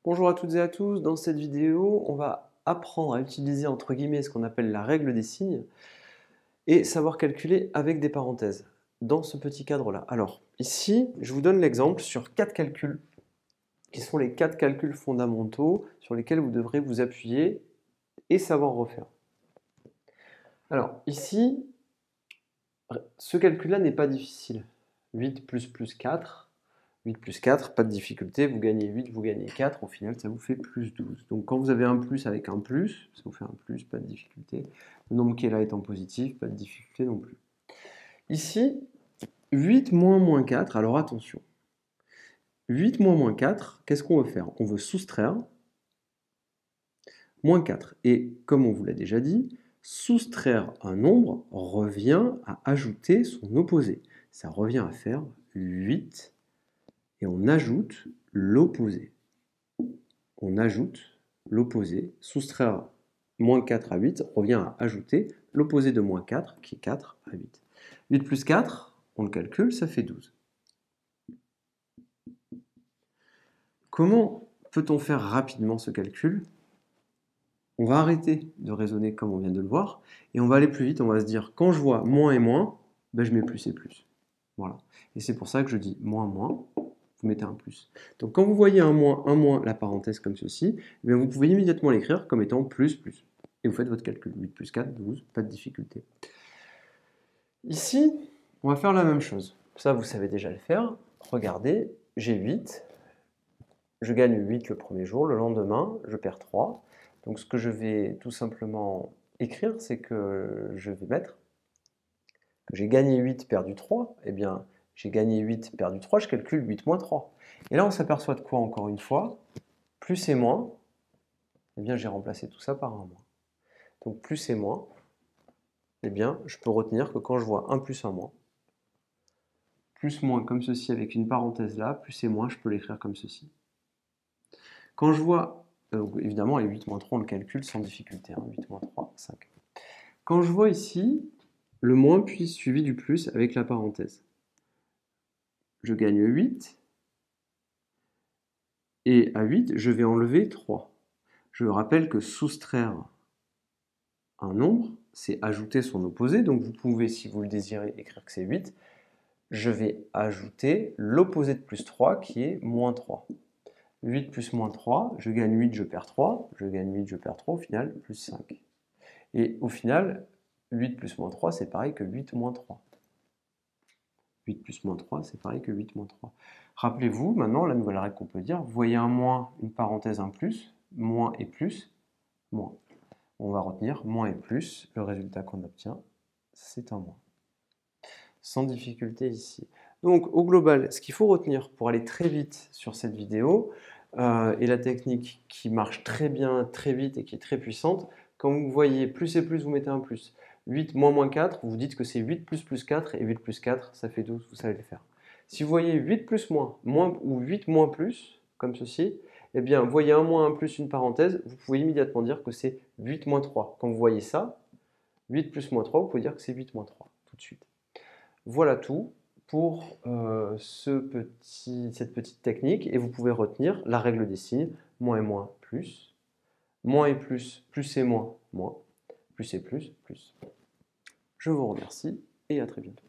Bonjour à toutes et à tous, dans cette vidéo, on va apprendre à utiliser entre guillemets ce qu'on appelle la règle des signes et savoir calculer avec des parenthèses dans ce petit cadre-là. Alors, ici, je vous donne l'exemple sur 4 calculs qui sont les 4 calculs fondamentaux sur lesquels vous devrez vous appuyer et savoir refaire. Alors, ici, ce calcul-là n'est pas difficile. 8 plus 4. 8 plus 4, pas de difficulté, vous gagnez 8, vous gagnez 4, au final ça vous fait plus 12. Donc quand vous avez un plus avec un plus, ça vous fait un plus, pas de difficulté. Le nombre qui est là étant positif, pas de difficulté non plus. Ici, 8 moins 4, alors attention. 8 moins 4, qu'est-ce qu'on veut faire? On veut soustraire moins 4. Et comme on vous l'a déjà dit, soustraire un nombre revient à ajouter son opposé. Ça revient à faire 8 et on ajoute l'opposé. On ajoute l'opposé. Soustraire moins 4 à 8 revient à ajouter l'opposé de moins 4, qui est 4 à 8. 8 plus 4, on le calcule, ça fait 12. Comment peut-on faire rapidement ce calcul? On va arrêter de raisonner comme on vient de le voir, et on va aller plus vite, on va se dire, quand je vois moins et moins, ben je mets plus et plus. Voilà. Et c'est pour ça que je dis moins, vous mettez un plus. Donc quand vous voyez un moins, la parenthèse comme ceci, eh bien vous pouvez immédiatement l'écrire comme étant plus. Et vous faites votre calcul. 8 plus 4, 12, pas de difficulté. Ici, on va faire la même chose. Ça, vous savez déjà le faire. Regardez, j'ai 8. Je gagne 8 le premier jour. Le lendemain, je perds 3. Donc ce que je vais tout simplement écrire, c'est que je vais mettre que j'ai gagné 8, perdu 3. Eh bien, j'ai gagné 8, perdu 3, je calcule 8 moins 3. Et là, on s'aperçoit de quoi encore une fois? Plus et moins, eh bien, j'ai remplacé tout ça par un moins. Donc plus et moins, eh bien, je peux retenir que quand je vois un plus un moins, plus moins comme ceci avec une parenthèse là, plus et moins, je peux l'écrire comme ceci. Quand je vois, évidemment, les 8 moins 3, on le calcule sans difficulté. 8 moins 3, 5. Quand je vois ici le moins puis suivi du plus avec la parenthèse, je gagne 8. Et à 8, je vais enlever 3. Je rappelle que soustraire un nombre, c'est ajouter son opposé. Donc vous pouvez, si vous le désirez, écrire que c'est 8. Je vais ajouter l'opposé de plus 3 qui est moins 3. 8 plus moins 3, je gagne 8, je perds 3. Je gagne 8, je perds 3, au final, plus 5. Et au final, 8 plus moins 3, c'est pareil que 8 moins 3. 8 plus moins 3, c'est pareil que 8 moins 3. Rappelez-vous, maintenant, la nouvelle règle qu'on peut dire, vous voyez un moins, une parenthèse, un plus, moins et plus, moins. On va retenir moins et plus, le résultat qu'on obtient, c'est un moins. Sans difficulté ici. Donc, au global, ce qu'il faut retenir pour aller très vite sur cette vidéo, et la technique qui marche très bien, très vite et qui est très puissante, quand vous voyez plus et plus, vous mettez un plus. 8 moins 4, vous dites que c'est 8 plus 4, et 8 plus 4, ça fait 12, vous savez le faire. Si vous voyez 8 plus moins, ou 8 moins plus, comme ceci, eh bien, vous voyez un moins, un plus, une parenthèse, vous pouvez immédiatement dire que c'est 8 moins 3. Quand vous voyez ça, 8 plus moins 3, vous pouvez dire que c'est 8 moins 3, tout de suite. Voilà tout pour cette petite technique, et vous pouvez retenir la règle des signes, moins et moins et plus et moins, plus et plus. Je vous remercie et à très bientôt.